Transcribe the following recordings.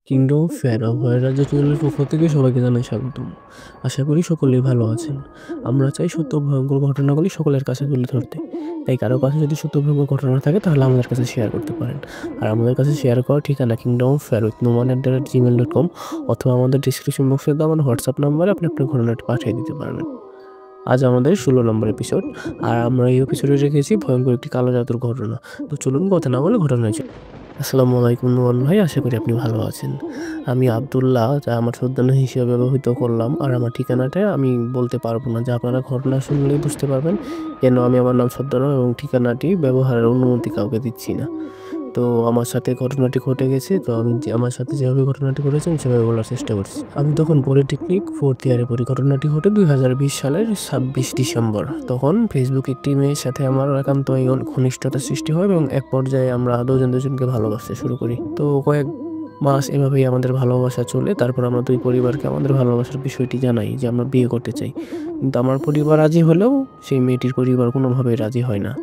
Kingdom fair অভয় রাজ্য চ্যানেলের পক্ষ থেকে সবাইকে জানাই স্বাগতম। আশা করি সকলেই ভালো আছেন। আমরা চাই সত্য ভয়ঙ্কর ঘটনাগুলি সকলের কাছে তুলে ধরতে। তাই কারো কাছে যদি সত্য ভয়ঙ্কর ঘটনা থাকে তাহলে আমাদের কাছে শেয়ার করতে পারেন। আর আমাদের কাছে শেয়ার করার ঠিকানা কিংডম ফেয়ার উইথ noman@gmail.com অথবা আমাদের ডিসক্রিপশন বক্সে দেওয়া আমার হোয়াটসঅ্যাপ নাম্বারে আপনি আপনার ঘটনাটি পাঠিয়ে দিতে পারবেন। আজ আমাদের 16 নম্বর এপিসোড। আর আমরা এই এপিসোডে রেখেছি ভয়ঙ্কর একটি কালো জাদুর ঘটনা। তো চলুন কথা না বলে ঘটনায় চলি। আসসালামু আলাইকুম নোমান ভাই, আশা করি আপনি ভালো আছেন। আমি আব্দুল্লাহ, যা আমার ছদ্মনাম হিসেবে ব্যবহৃত করলাম। আর আমার ঠিকানাটা আমি বলতে পারবো না, যা আপনারা ঘটনা শুনলেই বুঝতে পারবেন কেন আমি আমার নাম ছদ্মনাম এবং ঠিকানাটি ব্যবহারের অনুমতি কাউকে দিচ্ছি না। তো আমার সাথে ঘটনাটি ঘটে গেছে, তো আমি আমার সাথে যেভাবে ঘটনাটি ঘটেছে আমি সেভাবে বলার চেষ্টা করছি। আমি তখন পলিটেকনিক 4th ইয়ারে পড়ি। ঘটনাটি ঘটে 2020 সালের 26 ডিসেম্বর। তখন ফেসবুক একটি মেয়ের সাথে আমার একান্ত ঘনিষ্ঠতা সৃষ্টি হয় এবং এক পর্যায়ে আমরা দুজনকে ভালোবাসতে শুরু করি। তো কয়েক মাস এভাবেই আমাদের ভালোবাসা চলে। তারপর আমরা দুই পরিবারকে আমাদের ভালোবাসার বিষয়টি জানাই যে আমরা বিয়ে করতে চাই। কিন্তু আমার পরিবার রাজি হলেও সেই মেয়েটির পরিবার কোনোভাবেই রাজি হয় না।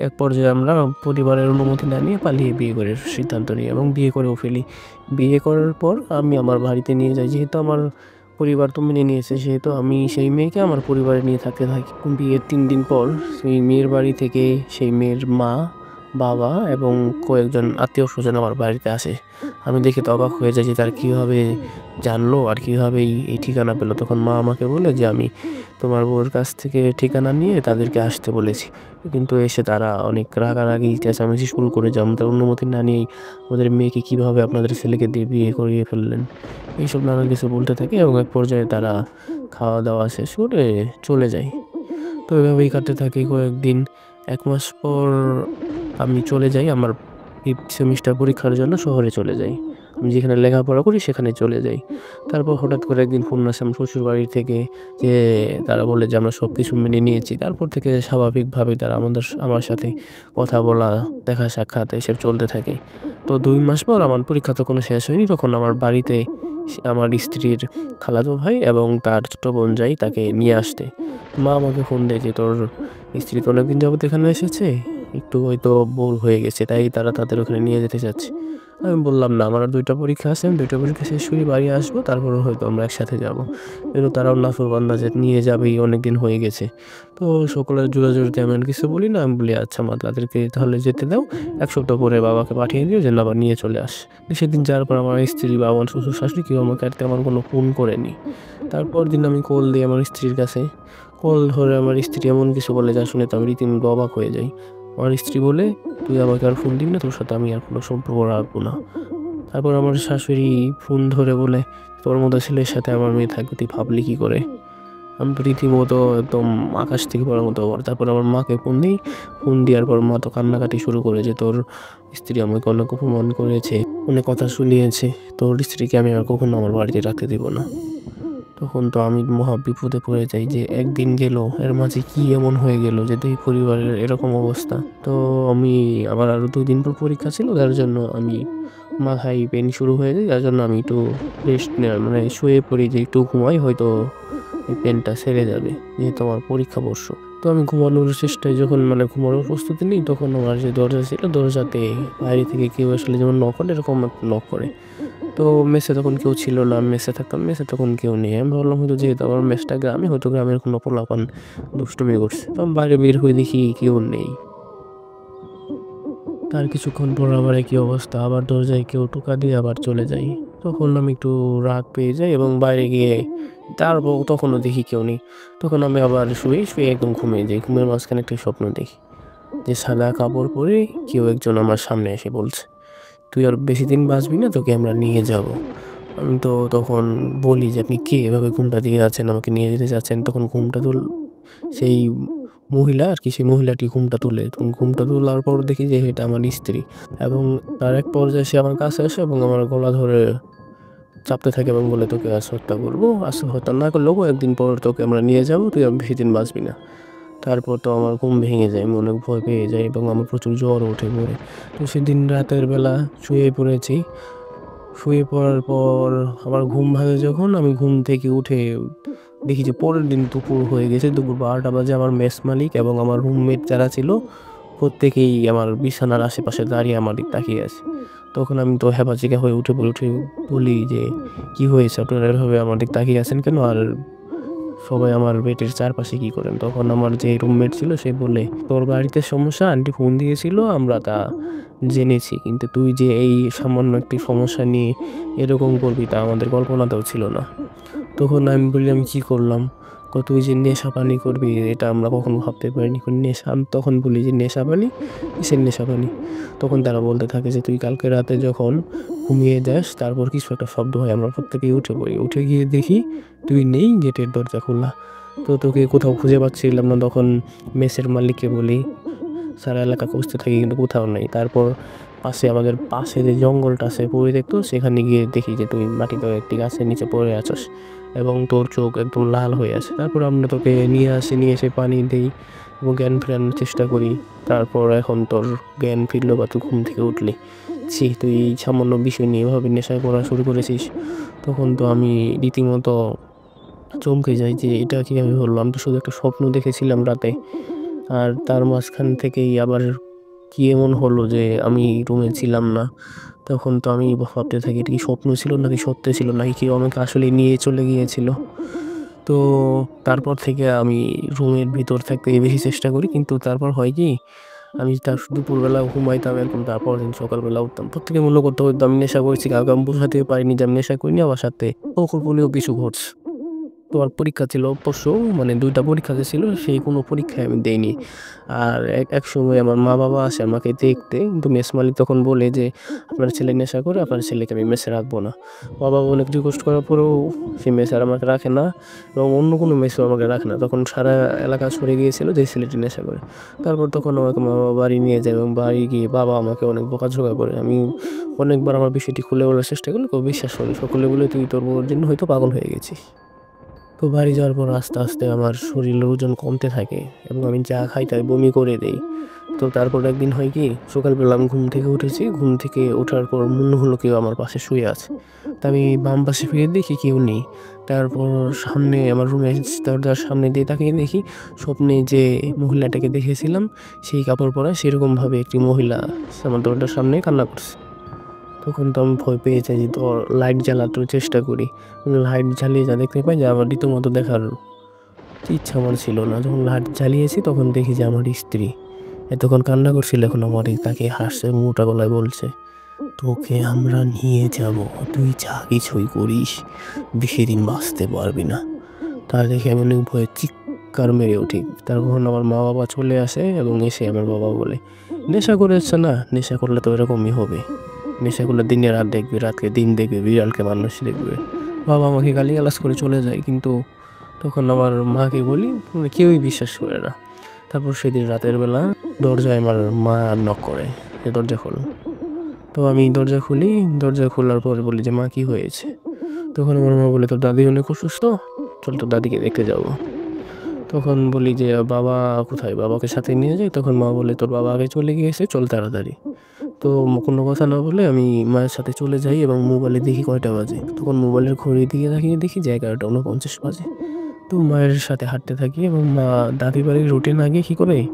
এক পর্যায়ে আমরা পরিবারের অনুমতি না নিয়ে পালিয়ে বিয়ে করার সিদ্ধান্ত নিই এবং বিয়ে করেও ফেলি। বিয়ে করার পর আমি আমার বাড়িতে নিয়ে যাই, যেহেতু আমার পরিবার তো মেনে নিয়েছে, সেহেতু আমি সেই মেয়েকে আমার পরিবারে নিয়ে থাকতে থাকি। বিয়ের 3 দিন পর সেই মেয়ের বাড়ি থেকে সেই মেয়ের মা, বাবা এবং কয়েকজন আত্মীয় স্বজন আমার বাড়িতে আসে। আমি দেখে তো অবাক হয়ে যাই যে তার কীভাবে জানলো আর কীভাবে এই ঠিকানা পেলো। তখন মা আমাকে বলে যে আমি তোমার বউয়ের কাছ থেকে ঠিকানা নিয়ে তাদেরকে আসতে বলেছি, কিন্তু এসে তারা অনেক রাগারাগি চেঁচামেচি শুরু করে যে আমাদের অনুমতি না নিয়েই আমাদের মেয়েকে কীভাবে আপনাদের ছেলেকে দিয়ে বিয়ে করিয়ে ফেললেন, এইসব নানান কিছু বলতে থাকে এবং এক পর্যায়ে তারা খাওয়া দাওয়া শেষ করে চলে যায়। তো এভাবেই কাটতে থাকে কয়েকদিন। 1 মাস পর আমি চলে যাই আমার 5th সেমিস্টার পরীক্ষার জন্য শহরে চলে যাই। আমি যেখানে লেখাপড়া করি সেখানে চলে যাই। তারপর হঠাৎ করে একদিন ফোন আসে আমার শ্বশুরবাড়ি থেকে, যে তারা বলে যে আমরা সব কিছু মেনে নিয়েছি। তারপর থেকে স্বাভাবিকভাবেই তারা আমার সাথে কথা বলা, দেখা সাক্ষাৎ এসব চলতে থাকে। তো 2 মাস পর আমার পরীক্ষা তখনও শেষ হয়নি। তখন আমার বাড়িতে আমার স্ত্রীর খালাতো ভাই এবং তার ছোট বোন যায় তাকে নিয়ে আসতে। মা আমাকে ফোন দেয় যে তোর স্ত্রী তো অনেকদিন যাবত এখানে এসেছে, একটু হয়তো বোর হয়ে গেছে, তাই তারা তাদের ওখানে নিয়ে যেতে চাচ্ছে। আমি বললাম না, আমার আর 2টা পরীক্ষা আছে, আমি 2টা পরীক্ষা শেষ করে বাড়ি আসবো, তারপরে হয়তো আমরা একসাথে যাব। কিন্তু তারাও নাফরমান্না যে নিয়ে যাবেই, অনেকদিন হয়ে গেছে। তো সকলের জোরাজুরিতে আমি আর কিছু বলি না। আমি বলি আচ্ছা মা, তাদেরকে তাহলে যেতে দাও, 1 সপ্তাহ পরে বাবাকে পাঠিয়ে দিও যেন আবার নিয়ে চলে আসে। সেদিন যাওয়ার পর আমার স্ত্রী বা আমার শ্বশুর শাশুড়ি কেউ আমাকে আর তেমন কোনো ফোন করেনি। তারপর দিন আমি কল দিই আমার স্ত্রীর কাছে। কল ধরে আমার স্ত্রী এমন কিছু বলে যা শুনে তো আমি রীতিমতো অবাক হয়ে যাই। আমার স্ত্রী বলে, তুই আমাকে আর ফোন দিবি না, তোর সাথে আমি আর কোনো সম্পর্ক রাখবো না। তারপর আমার শাশুড়ি ফোন ধরে বলে, তোর মতো ছেলের সাথে আমার মেয়ে থাকবে, তুই ভাবলি কী করে? আমি তো রীতিমতো একদম আকাশ থেকে পড়ার মতো। তারপর আমার মাকে ফোন দিই। ফোন দেওয়ার পর মা তো কান্নাকাটি শুরু করে যে তোর স্ত্রী আমাকে অনেক অপমান করেছে, অনেক কথা শুনিয়েছে, তোর স্ত্রীকে আমি আর কখনো আমার বাড়িতে রাখতে দেবো না। তখন তো আমি মহা বিপদে পড়ে যাই যে একদিন গেল, এর মাঝে কি এমন হয়ে গেল যে দুই পরিবারের এরকম অবস্থা। তো আমি আমার আরও 2 দিন পর পরীক্ষা ছিল, যার জন্য আমি মাথায় পেন শুরু হয়ে যায়, যার জন্য আমি একটু রেস্ট নেওয়ার মানে শুয়ে পড়ি যে একটু ঘুমাই, হয়তো এই পেনটা সেরে যাবে, যেহেতু আমার পরীক্ষা বর্ষ। তো আমি ঘুমানোর চেষ্টায় যখন ঘুমানোর প্রস্তুতি নিই, তখন আমার যে দরজা ছিল, দরজাতে বাইরে থেকে কেউ আসলে যেমন নক করে এরকম নক করে। তো মেসে তখন কেউ ছিল না, আমি মেসে থাকতাম, মেসে তখন কেউ নেই। আমি ভাবলাম হয়তো যেহেতু আমার মেসটা গ্রামে, হয়তো গ্রামের কোনো পোলাপান দুষ্টুমি করছে। তো আমি বাইরে বের হয়ে দেখি কেউ নেই। তার কিছুক্ষণ পর আবার একই অবস্থা, আবার দরজায় কেউ টোকা দিয়ে আবার চলে যায়। তখন আমি একটু রাগ পেয়ে যাই এবং বাইরে গিয়ে তারপর তখনও দেখি কেউ নেই। তখন আমি আবার শুয়ে একদম ঘুমিয়ে যাই। ঘুমের মাঝখানে একটা স্বপ্ন দেখি যে সাদা কাপড় পরে কেউ একজন আমার সামনে এসে বলছে, তুই আর বেশি দিন বাঁচবি না, তোকে আমরা নিয়ে যাব। আমি তো তখন বলি যে আপনি কে, এভাবে ঘুমটা দিয়ে যাচ্ছেন, আমাকে নিয়ে যেতে চাচ্ছেন? তখন সেই মহিলা আর কি, সেই মহিলাটি ঘুমটা তুলে। তখন ঘুমটা তোলার পর দেখি যে এটা আমার স্ত্রী, এবং তার এক পর্যায়ে সে আমার কাছে আসে এবং আমার গলা ধরে চাপতে থাকে এবং বলে, তোকে আজ হত্যা করবো, আজ হত্যা না করলেও একদিন পর তোকে আমরা নিয়ে যাবো, তুই আর বেশি দিন বাঁচবি না। তারপর তো আমার ঘুম ভেঙে যায়, আমি অনেক ভয় পেয়ে যাই এবং আমার প্রচুর জ্বর ওঠে পড়ে। তো সেদিন রাতের বেলা শুয়ে পড়েছি। শুয়ে পড়ার পর আমার ঘুম ভাঙে যখন, আমি ঘুম থেকে উঠে দেখি যে পরের দিন দুপুর হয়ে গেছে। দুপুর 12টা বাজে। আমার মেস মালিক এবং আমার রুমমেট যারা ছিল প্রত্যেকেই আমার বিছানার আশেপাশে দাঁড়িয়ে আমার দিকে তাকিয়ে আছে। তখন আমি তো হ্যাপাচিকা হয়ে উঠে বলি যে, "কি হয়েছে? আপনারা এভাবে আমার দিকে তাকিয়ে আছেন কেন? আর সবাই আমার বেডের চারপাশে কি করেন?" তখন আমার যে রুমমেট ছিল সে বলে, "তোর বাড়িতে সমস্যা, আন্টি ফোন দিয়েছিল, আমরা তা জেনেছি। কিন্তু তুই যে এই সামান্য একটি সমস্যা নিয়ে এরকম করবি তা আমাদের কল্পনাতেও ছিল না।" তখন আমি বলি, "আমি কী করলাম?" কয়, "তুই যে নেশা পানি করবি এটা আমরা কখনো ভাবতে পারিনি।" নেশা, আমি তখন বলি যে, "নেশা পানি? কিসের নেশা পানি?" তখন তারা বলতে থাকে যে, "তুই কালকে রাতে যখন ঘুমিয়ে যাস তারপর কিছু একটা শব্দ হয়, আমরা প্রত্যেকেই উঠে পড়ি। উঠে গিয়ে দেখি তুই নেই, গেটের দরজা খোলা। তো তোকে কোথাও খুঁজে পাচ্ছিলাম না। তখন মেসের মালিককে বলি, সারা এলাকা খুঁজতে থাকি কিন্তু কোথাও নেই। তারপর আমাদের পাশে যে জঙ্গলটা আছে পরিত্যক্ত, সেখানে গিয়ে দেখি যে তুই মাটিতে একটি গাছের নিচে পড়ে আছিস এবং তোর চোখ একদম লাল হয়ে আছে। তারপর আমরা তোকে নিয়ে এসে পানি দিই এবং জ্ঞান ফেরানোর চেষ্টা করি। তারপর এখন তোর জ্ঞান ফিরলো বা তুই ঘুম থেকে উঠলি। ছি, তুই এই সামান্য বিষয় নিয়ে এভাবে নেশায় পড়া শুরু করেছিস।" তখন তো আমি রীতিমতো চমকে যাই যে এটা কীভাবে হলো? আমি তো শুধু একটা স্বপ্ন দেখেছিলাম রাতে। আর তার মাঝখান থেকেই আবার কি এমন হলো যে আমি রুমে ছিলাম না। তখন তো আমি ভাবতে থাকি এটা কি স্বপ্ন ছিল নাকি সত্যি ছিল নাকি কেউ আমাকে আসলেই নিয়ে চলে গিয়েছিল। তো তারপর থেকে আমি রুমের ভিতর থাকতে বেশি চেষ্টা করি। কিন্তু তারপর হয় কি, আমি দুপুরবেলা ঘুমাইতাম, এরকম তারপরের দিন সকালবেলা উঠতাম। প্রত্যেকে মনে করতো হয়তো আমি নেশা করেছি। কাউকে আমি বোঝাতে পারিনি যে আমি নেশা করিনি। আমার সাথে অকল্পনীয় কিছু ঘটছে। তো আর পরীক্ষা ছিল পরশু, মানে ২ টা পরীক্ষা যে ছিল সেই কোনো পরীক্ষায় আমি দেইনি। আর একসময় আমার মা-বাবা আসে আমাকে দেখতে। কিন্তু মেস মালিক তখন বলে যে, "আপনার ছেলে নেশা করে, আপনার ছেলেকে আমি মেসে রাখবো না।" মা-বাবা অনেক রিকোয়েস্ট করার পরেও সে মেসে আর আমাকে রাখে না এবং অন্য কোনো মেসেও আমাকে রাখে না। তখন সারা এলাকা ছড়িয়ে গিয়েছিল যে ছেলেটি নেশা করে। তারপর তখন আমাকে মা-বাবা বাড়ি নিয়ে যায় এবং বাড়ি গিয়ে বাবা আমাকে অনেক বকাঝকা করে। আমি অনেকবার আমার বিষয়টি খুলে বলার চেষ্টা করলে কেউ বিশ্বাস করেনি। সকলে বলে, "তুই তোর বউয়ের জন্য হয়তো পাগল হয়ে গেছিস।" তো বাড়ি যাওয়ার পর আস্তে, আস্তে আমার শরীরের ওজন কমতে থাকে এবং আমি যা খাই তাই বমি করে দেই। তো তারপর একদিন হয় কি, সকালবেলা আমি ঘুম থেকে উঠেছি। ঘুম থেকে ওঠার পর মনে হলো কেউ আমার পাশে শুয়ে আছে। তা আমি বাম পাশে ফিরে দেখি কেউ নেই। তারপর সামনে আমার রুমের দরজার সামনে দিয়ে তাকিয়ে দেখি স্বপ্নে যে মহিলাটাকে দেখেছিলাম সেই কাপড় পরা সেরকমভাবে একটি মহিলা আমার দরজার সামনে কান্না করছে। তখন তো আমি ভয় পেয়ে যাই, তো লাইট জ্বালানোর চেষ্টা করি। লাইট জ্বালিয়ে যা দেখতে পাই যে আমার রীতিমতো দেখার ইচ্ছা আমার ছিল না। যখন লাইট জ্বালিয়েছি তখন দেখি যে আমার স্ত্রী এতক্ষণ কান্না করছিল, এখন আমার তাকে হাসছে, মোটা গলায় বলছে, "তোকে আমরা নিয়ে যাব। তুই যা কিছুই করিস বেশিদিন বাঁচতে পারবি না।" তা দেখে আমি অনেক ভয়ে চিৎকার মেরে উঠি। তখন আমার মা-বাবা চলে আসে এবং এসে আমার বাবা বলে, "নেশা করেছে না? নেশা করলে তো এরকমই হবে। নেশা করলে দিনে রাত দেখবে, রাতকে দিন দেখবে, বিড়ালকে মানুষ দেখবে।" বাবা আমাকে গালিগালাজ করে চলে যায়। কিন্তু তখন আমার মাকে বলি, কেউই বিশ্বাস করে না। তারপর সেদিন রাতের বেলা দরজায় আমার মা নক করে যে, "দরজা খোল।" তো আমি দরজা খুলি। দরজা খোলার পর বলি যে, "মা, কি হয়েছে?" তখন আমার মা বলে, "তোর দাদি অনেক অসুস্থ, চল তোর দাদিকে দেখতে যাবো।" তখন বলি যে, "বাবা কোথায়? বাবাকে সাথে নিয়ে যাই?" তখন মা বলে, "তোর বাবা আগে চলে গিয়েছে, চল তাড়াতাড়ি।" তো কোনো কথা না বলে আমি মায়ের সাথে চলে যাই এবং মোবাইলে দেখি কয়টা বাজে। তখন মোবাইলের ঘড়ির দিকে তাকিয়ে দেখি যে 11টা 49 বাজে। তো মায়ের সাথে হাঁটতে থাকি এবং মা দাদির বাড়ির রুটে না গিয়ে কী করে,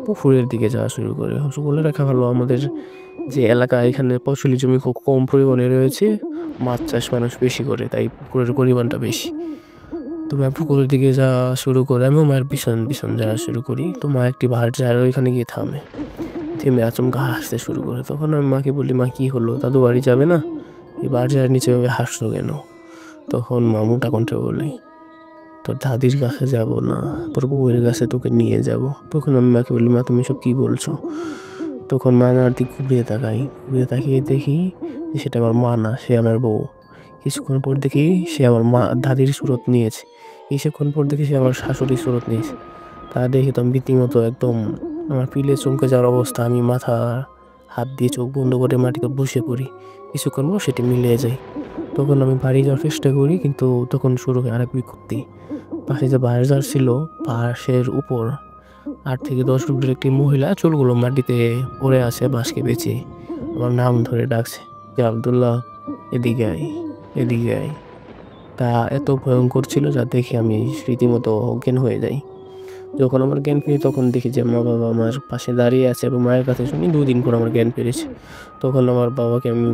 পুকুরের দিকে যাওয়া শুরু করে। অবশ্য বলে রাখা ভালো, আমাদের যে এলাকা এখানে ফসলি জমি খুব কম পরিমাণে রয়েছে। মাছ চাষ মানুষ বেশি করে, তাই পুকুরের পরিমাণটা বেশি। তো মা পুকুরের দিকে যাওয়া শুরু করে, আমিও মায়ের পিছন, পিছন যাওয়া শুরু করি। তো মা একটি বাজার ওইখানে গিয়ে থামে। থেমে আচমকা হাসতে শুরু করে। তখন আমি মাকে বলি, "মা, কী হলো? দাদু বাড়ি যাবে না? এই বাজারের নিচে এভাবে হাসছো কেন?" তখন মা মোটা কণ্ঠে বলে, "তোর দাদির কাছে যাব না, তোর বউয়ের কাছে তোকে নিয়ে যাব।" তখন আমি মাকে বলি, "মা, তুমি সব কী বলছো?" তখন মা আমার দিকে ঘুরিয়ে তাকাই। ঘুরিয়ে তাকিয়ে দেখি যে সেটা আমার মা না, সে আমার বউ। কিছুক্ষণ পর দেখি সে আমার দাদির সুরত নিয়েছে। কিছুক্ষণ পর দেখি সে আমার শাশুড়ির সুরত নিয়েছে। তা দেখে তো আমি রীতিমতো একদম আমার পিলে চমকে যাওয়ার অবস্থা। আমি মাথা হাত দিয়ে চোখ বন্ধ করে মাটিতে বসে পড়ি। কিছুক্ষণ পর সেটি মিলিয়ে যায়। তখন আমি বাড়ি যাওয়ার চেষ্টা করি, কিন্তু তখন শুরু হয় আরেক বিপত্তি। পাশে যে বাজার ছিল, বাঁশের উপর ৮ থেকে ১০ ফুটের একটি মহিলা চুলগুলো মাটিতে পড়ে আছে বাঁশকে পেঁচিয়ে। আমার নাম ধরে ডাকছে যে, "আব্দুল্লাহ, এদিকে আয়, এদিকে আয়।" তা এত ভয়ঙ্কর ছিল যা দেখে আমি রীতিমতো অজ্ঞান হয়ে যাই। যখন আমার জ্ঞান ফিরি তখন দেখি যে মা-বাবা আমার পাশে দাঁড়িয়ে আছে এবং মায়ের কাছে শুনি ২ দিন পর আমার জ্ঞান ফিরেছে। তখন আমার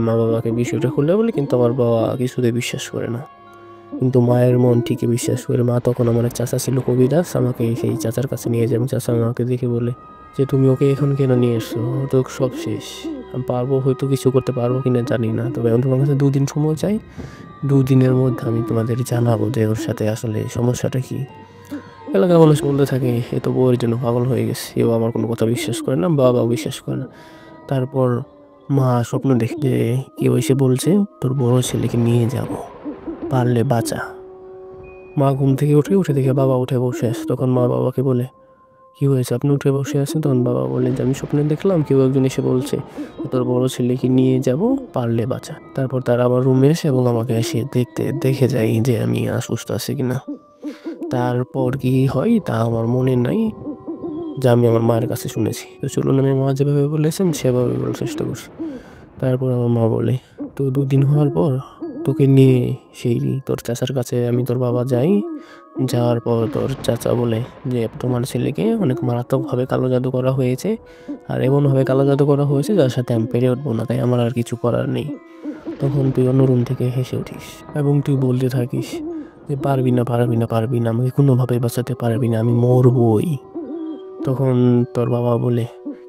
মা-বাবাকে বিষয়টা খুলে বলি, কিন্তু আমার বাবা কিছুতেই বিশ্বাস করে না। কিন্তু মায়ের মন ঠিকই বিশ্বাস করে। মা তখন আমার এক চাচা ছিল কবিরাজ, আমাকে সেই চাচার কাছে নিয়ে যায় এবং চাচা আমাকে দেখে বলে যে, "তুমি ওকে এখন কেন নিয়ে এসছো? ওর তো সব শেষ। আমি পারবো, হয়তো কিছু করতে পারবো কিনা জানি না। তবে আমি তোমার কাছে ২ দিন সময় চাই। ২ দিনের মধ্যে আমি তোমাদের জানাবো যে ওর সাথে আসলে সমস্যাটা কী।" এলাকার মানুষ বলতে থাকে, "এ তো বউয়ের জন্য পাগল হয়ে গেছে। এও আমার কোনো কথা বিশ্বাস করে না, বাবাও বিশ্বাস করে না।" তারপর মা স্বপ্ন দেখে যে কেউ এসে বলছে, "তোর বড় ছেলেকে নিয়ে যাবো, পারলে বাঁচা।" মা ঘুম থেকে উঠে দেখে বাবা উঠে বসে আছে। তখন মা বাবাকে বলে, "কি হয়েছে? আপনি উঠে বসে আছেন?" তখন বাবা বললেন যে, "আমি স্বপ্নে দেখলাম কেউ একজন এসে বলছে তোর বড় ছেলেকে নিয়ে যাবো, পারলে বাঁচা।" তারপর তারা আমার রুমে এসে এবং আমাকে এসে দেখে যায় যে আমি সুস্থ আছি কিনা। তারপর কি হয় তা আমার মনে নাই, যা আমি আমার মায়ের কাছে শুনেছি। তো চলুন আমি মা যেভাবে বলেছেন সেভাবে বলার চেষ্টা করছি। তারপর আমার মা বলে, "তো ২ দিন হওয়ার পর তোকে নিয়ে সেই তোর চাচার কাছে আমি তোর বাবা যাই। যাওয়ার পর তোর চাচা বলে যে তোমার ছেলেকে অনেক মারাত্মকভাবে কালো জাদু করা হয়েছে। আর এমনভাবে কালো জাদু করা হয়েছে যার সাথে আমি পেরে উঠবো না, তাই আমার আর কিছু করার নেই।" তখন তুই অন্য রুম থেকে হেসে উঠিস এবং তুই বলতে থাকিস যে, "পারবি না, পারবি না, পারবি না, আমাকে কোনোভাবেই বাঁচাতে পারবি না, আমি মরবই।" তখন তোর বাবা বলে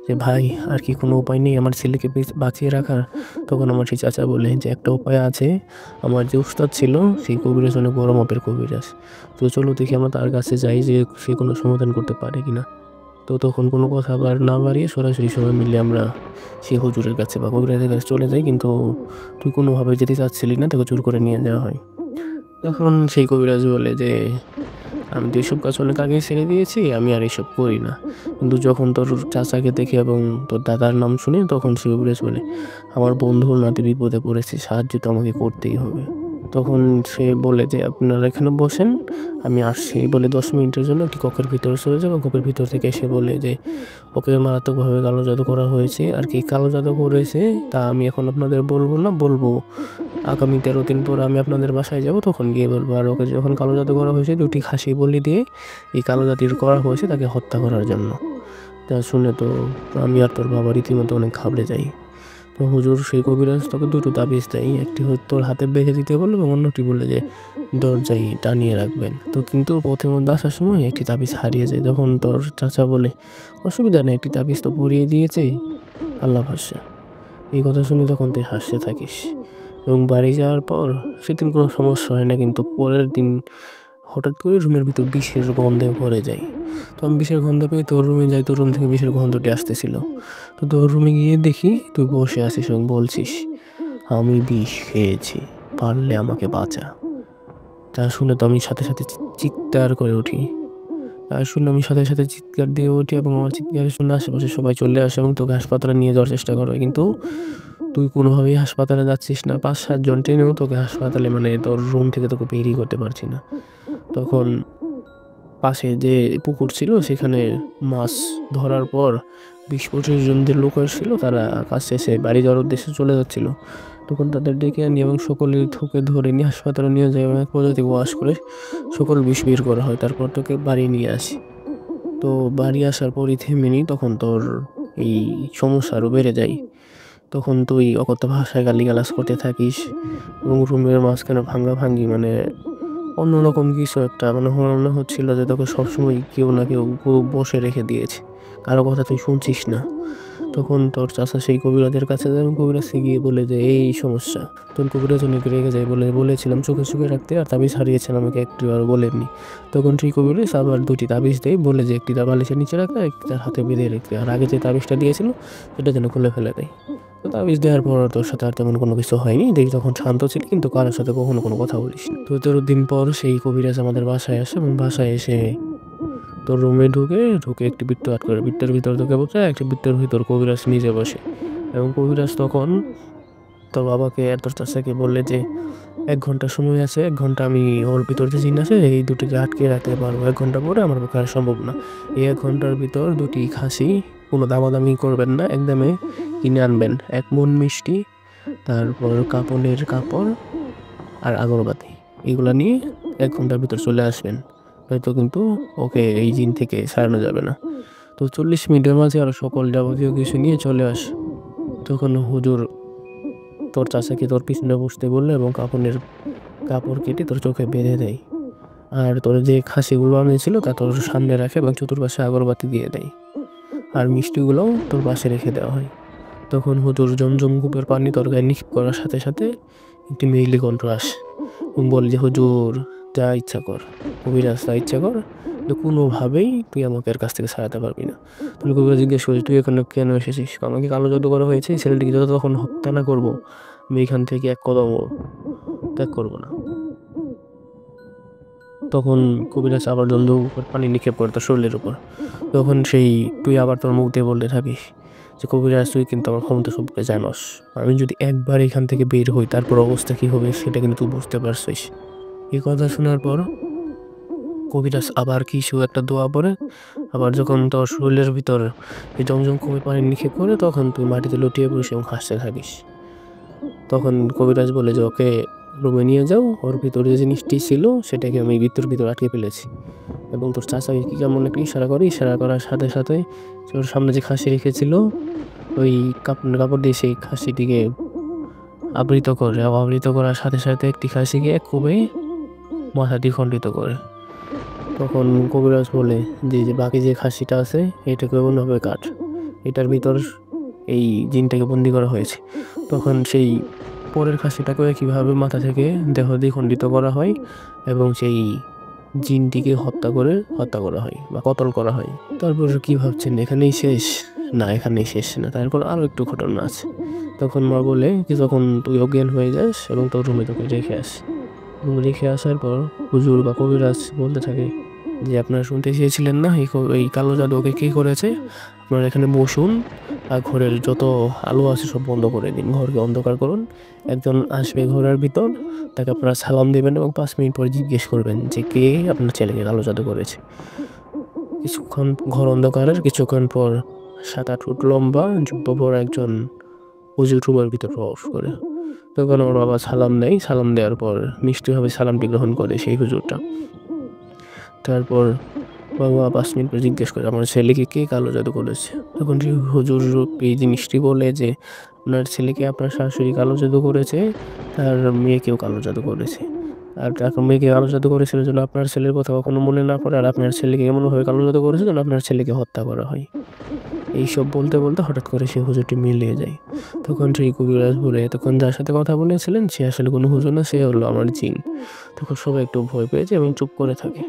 যে, "ভাই, আর কি কোনো উপায় নেই আমার ছেলেকে বাঁচিয়ে রাখার?" তখন আমার সেই চাচা বলে যে, "একটা উপায় আছে। আমার যে উস্তাদ ছিল সেই কবিরাজ অনেক বড় মাপের কবিরাজ। তো চলো দেখি আমরা তার কাছে যাই যে সে কোনো সমাধান করতে পারে কিনা।" তো তখন কোনো কথা না বাড়িয়ে সরাসরি সবাই মিলে আমরা সেই হুজুরের কাছে বা কবিরাজের কাছে চলে যাই। কিন্তু তুই কোনোভাবে যেতে চাচ্ছিলি না, তোকে জোর করে নিয়ে যাওয়া হয়। তখন সেই কবিরাজ বলে যে, "আমি তো এসব কাজ অনেক আগেই ছেড়ে দিয়েছি, আমি আর এসব করি না। কিন্তু যখন তোর চাচাকে দেখি এবং তোর দাদার নাম শুনি তখন সে কবিরাজ বলে, আমার বন্ধুর নাতি বিপদে পড়েছে, সাহায্য তো আমাকে করতেই হবে।" তখন সে বলে যে, "আপনারা এখানে বসেন, আমি আসছি।" বলে ১০ মিনিটের জন্য একটি কক্ষের ভিতরে চলে যায় এবং কক্ষের ভিতর থেকে এসে বলে যে, "ওকে মারাত্মকভাবে কালো জাদু করা হয়েছে। আর কি কালো জাদু করেছে তা আমি এখন আপনাদের বলবো না, বলবো আগামী ১৩ দিন পর আমি আপনাদের বাসায় যাব, তখন গিয়ে বলবো। আর ওকে যখন কালো জাদু করা হয়েছে ২টি খাসি বলি দিয়ে এই কালো জাদুর করা হয়েছে তাকে হত্যা করার জন্য।" তা শুনে তো আমি আর তোর বাবা রীতিমতো অনেক ঘাবড়ে যাই। তো হুজুর সেই কবিরাজ তোকে ২টো তাবিজ দেয়। একটি তোর হাতে বেঁধে দিতে বলে এবং অন্যটি বলে যে দরজায় টানিয়ে রাখবেন। তো কিন্তু পথের মধ্যে আসার সময় একটি তাবিজ হারিয়ে যায়। তখন তোর চাচা বলে, "অসুবিধা নেই, একটি তাবিজ তো পরিয়ে দিয়েছে, আল্লাহ ভরসা।" এই কথা শুনে তখন তুই হাসতে থাকিস এবং বাড়ি যাওয়ার পর সেদিন কোনো সমস্যা হয় না, কিন্তু পরের দিন হঠাৎ করে রুমের ভিতর বিষের গন্ধে ভরে যায়। তো আমি বিষের গন্ধ পেয়ে তোর রুমে যাই, তোর রুম থেকে বিষের গন্ধটি আসতেছিল। তো তোর রুমে গিয়ে দেখি তুই বসে আছিস এবং বলছিস, "আমি বিষ খেয়েছি, পারলে আমাকে বাঁচা।" তা শুনে তো আমি সাথে সাথে চিৎকার করে উঠি। আর শুনে আমি সাথে সাথে চিৎকার দিয়ে উঠি এবং আমার চিৎকার শুনে আশেপাশে সবাই চলে আসে এবং তোকে হাসপাতালে নিয়ে যাওয়ার চেষ্টা করে। কিন্তু তুই কোনোভাবেই হাসপাতালে যাচ্ছিস না। ৫-৭ জন টেনেও তোকে হাসপাতালে, মানে তোর রুম থেকে তোকে বেরই করতে পারছি না। তখন পাশে যে পুকুর ছিল সেখানে মাছ ধরার পর ২০-২৫ জন যে লোক এসেছিল তারা কাজ শেষে বাড়ি যাওয়ার উদ্দেশ্যে চলে যাচ্ছিল। তখন তাদের ডেকে আনি এবং সকলের তোকে ধরে নিয়ে হাসপাতালে নিয়ে যাই এবং এক পদ্ধতি ওয়াশ করে সকল বিষ বের করা হয়। তারপর তোকে বাড়ি নিয়ে আসি। তো বাড়ি আসার পরই থেমে নিই, তখন তোর এই সমস্যা আরও বেড়ে যায়। তখন তুই অকথ্য ভাষায় গালিগালাজ করতে থাকিস এবং রুমের মাঝখানে ভাঙ্গাভাঙ্গি, মানে অন্যরকম কিছু একটা, মানে মনে হচ্ছিল যে তোকে সবসময় কেউ না কেউ বসে রেখে দিয়েছে, কারো কথা তুই শুনছিস না। তখন তোর চাচা সেই কবিরাজের কাছে যায় এবং কবিরাজকে গিয়ে বলে যে এই সমস্যা। তখন কবিরাজ অনেক রেগে যায়, বলেছিলাম চোখে চোখে রাখতে, আর তাবিজ হারিয়েছেন আমাকে একটিবারও বলেননি। তখন সেই কবিরাজ আবার ২টি তাবিজ দেয়, বলে যে একটি তার বালিশের নিচে রাখতে, একটি তার হাতে বেঁধে রাখতে, আর আগে যে তাবিজটা দিয়েছিল সেটা যেন খুলে ফেলে দেয়। তো তাবিজ দেওয়ার পর তোর সাথে আর তেমন কোনো কিছু হয়নি। দেখি তখন শান্ত ছিলি, কিন্তু কারোর সাথে কখনো কোনো কথা বলিস না। তো ১৩ দিন পর সেই কবিরাজ আমাদের বাসায় আসে এবং বাসায় এসে তোর রুমে ঢুকে একটি বৃত্ত আট করে, বৃত্তের ভিতর তোকে বসে, একটি বৃত্তের ভিতর কবিরাজ নিজে বসে এবং কবিরাজ তখন তোর বাবাকে আর তোর চাচাকে বললে যে ১ ঘন্টা সময় আছে, ১ ঘন্টা আমি ওর ভিতর যে জিন আছে এই দুটিকে আটকে রাখতে পারবো। ১ ঘন্টা পরে আমার পক্ষে আর সম্ভব না। এই ১ ঘন্টার ভিতর ২টি খাসি, কোনো দামাদামি করবেন না, একদমে কিনে আনবেন। ১ মণ মিষ্টি, তারপর কাপড়ের কাপড় আর আগরবাতি, এগুলা নিয়ে ১ ঘন্টার ভিতর চলে আসবেন। নয়তো কিন্তু ওকে এই জিন থেকে ছাড়ানো যাবে না। তো 40 মিনিটের মাঝে আরও সকল যাবতীয় কিছু নিয়ে চলে আসে। তখন হুজুর তোর চাচাকে তোর পিছনে বসতে বললো এবং কাপড় কেটে তোর চোখে বেঁধে দেয়। আর তোর যে খাসিগুলো আনিয়েছিল তা তোর সামনে রাখে এবং চতুর্পাশে আগরবাতি দিয়ে দেয়। আর মিষ্টিগুলোও তোর পাশে রেখে দেওয়া হয়। তখন হুজুর জমজম কূপের পানি তোর গায়ে নিক্ষেপ করার সাথে সাথে একটি মেয়েলি কণ্ঠ আসে এবং বলে যে হুজুর যা ইচ্ছা কর, কবিরাজ যা ইচ্ছা কর, কিন্তু কোনোভাবেই তুই আমাকে এর কাছ থেকে ছাড়াতে পারবি না। তুমি কবিরাজ জিজ্ঞেস করছিস তুই এখানে কেন এসেছিস? আমাকে কালো জাদু করা হয়েছে, ছেলেটিকে যত তখন হত্যা না করবো আমি এখান থেকে এক কদমও ত্যাগ করবো না। তখন কবিরাজ আবার জমজম কূপের পানি নিক্ষেপ করে তোর শরীরের উপর। তখন তুই আবার তোর মুখ দিয়ে বলতে থাকিস যে কবিরাজ তুই কিন্তু আমার ক্ষমতা সম্পর্কে জানোস, আমি যদি একবার এখান থেকে বের হই তারপর অবস্থা কী হবে সেটা কিন্তু তুই বুঝতে পারছিস। এই কথা শোনার পর কবিরাজ আবার কিছু একটা দোয়া পড়ে আবার যখন তোর শরীরের ভিতর এই জমজম কূপের পানি নিক্ষেপ করে তখন তুই মাটিতে লুটিয়ে পড়িস এবং হাসতে থাকিস। তখন কবিরাজ বলে যে ওকে রুমে নিয়ে যাও, ওর ভিতরে যে জিনিসটি ছিল সেটাকে আমি ভিতর আটকে ফেলেছি। এবং তোর চাচাকে কী কেমন একটা ইশারা করার সাথে সাথে ওর সামনে যে খাসি রেখেছিল ওই কাপড় দিয়ে সেই খাসিটিকে আবৃত করার সাথে সাথে একটি খাসিকে খুবই মাথাটি খণ্ডিত করে। তখন কবিরাজ বলে যে বাকি যে খাসিটা আছে এটাকে অন্যভাবে কাট, এটার ভিতর এই জিনটাকে বন্দি করা হয়েছে। তখন সেই পরের খাসিটাকেও একইভাবে মাথা থেকে দেহ দ্বিখণ্ডিত করা হয় এবং সেই জিনটিকে হত্যা করা হয় বা কতল করা হয়। তারপর কি ভাবছেন এখানেই শেষ? না, এখানেই শেষ না, তারপর আরও একটু ঘটনা আছে। তখন মা বলে যে যখন তুই অজ্ঞান হয়ে যাস এবং তোর রুমে তোকে রেখে আস, এবং রেখে আসার পর হুজুর বা কবিরাজ বলতে থাকে যে আপনারা শুনতে চেয়েছিলেন না এই কালো জাদু ওকে কী করেছে, আপনারা এখানে বসুন আর ঘরের যত আলো আছে সব বন্ধ করে দিন, ঘরকে অন্ধকার করুন। একজন আসবে ঘরের ভিতর, তাকে আপনারা সালাম দেবেন এবং 5 মিনিট পরে জিজ্ঞেস করবেন যে কে আপনার ছেলেকে কালো জাদু করেছে। কিছুক্ষণ ঘর অন্ধকারের কিছুক্ষণ পর 7-8 ফুট লম্বা যুব্বপর একজন হুজুর রুমের ভিতর প্রবেশ করে। তখন ওর বাবা সালাম দেয়, সালাম দেওয়ার পর মিষ্টিভাবে সালামটি গ্রহণ করে সেই হুজুরটা। তারপর বাবা 5 মিনিট পর জিজ্ঞেস করে আমার ছেলেকে কে কালো জাদু করেছে। তখন সেই হুজুর এই জিনিসটি বলে যে আপনার ছেলেকে আপনার শাশুড়ি কালো জাদু করেছে, তার মেয়েকেও কালো জাদু করেছে। আর তার মেয়েকে কালো জাদু করেছিল যেন আপনার ছেলের কথা কখনো মনে না পড়ে, আর আপনার ছেলেকে এমনভাবে কালো জাদু করেছে যেন আপনার ছেলেকে হত্যা করা হয়। এইসব বলতে বলতে হঠাৎ করে সেই হুজুরটি মিলিয়ে যায়। তখন সেই কবিরাজ বলে তখন যার সাথে কথা বলেছিলেন সে আসলে কোনো হুজুর না, সে হলো আমার জিন। তখন সবাই একটু ভয় পেয়েছে এবং চুপ করে থাকে।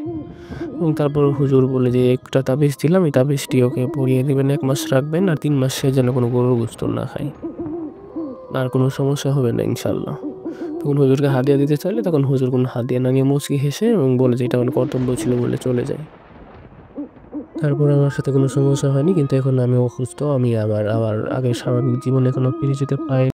এবং তারপর হুজুর বলে যে একটা তাবিজ দিলাম, এই তাবিজটি ওকে পরিয়ে দেবেন, 1 মাস রাখবেন, আর 3 মাস সে যেন কোনো গরুর গোশত না খায়, আর কোনো সমস্যা হবে না ইনশাল্লাহ। তখন হুজুরকে হাদিয়া দিতে চাইলে তখন হুজুর কোনো হাদিয়া না নিয়ে মুচকি হেসে এবং বলে যে এটা আমার কর্তব্য ছিল বলে চলে যায়। তারপর আমার সাথে কোনো সমস্যা হয়নি, কিন্তু এখন আমি অসুস্থ, আমি আবার আগের স্বাভাবিক জীবনে এখনো ফিরে যেতে পারি।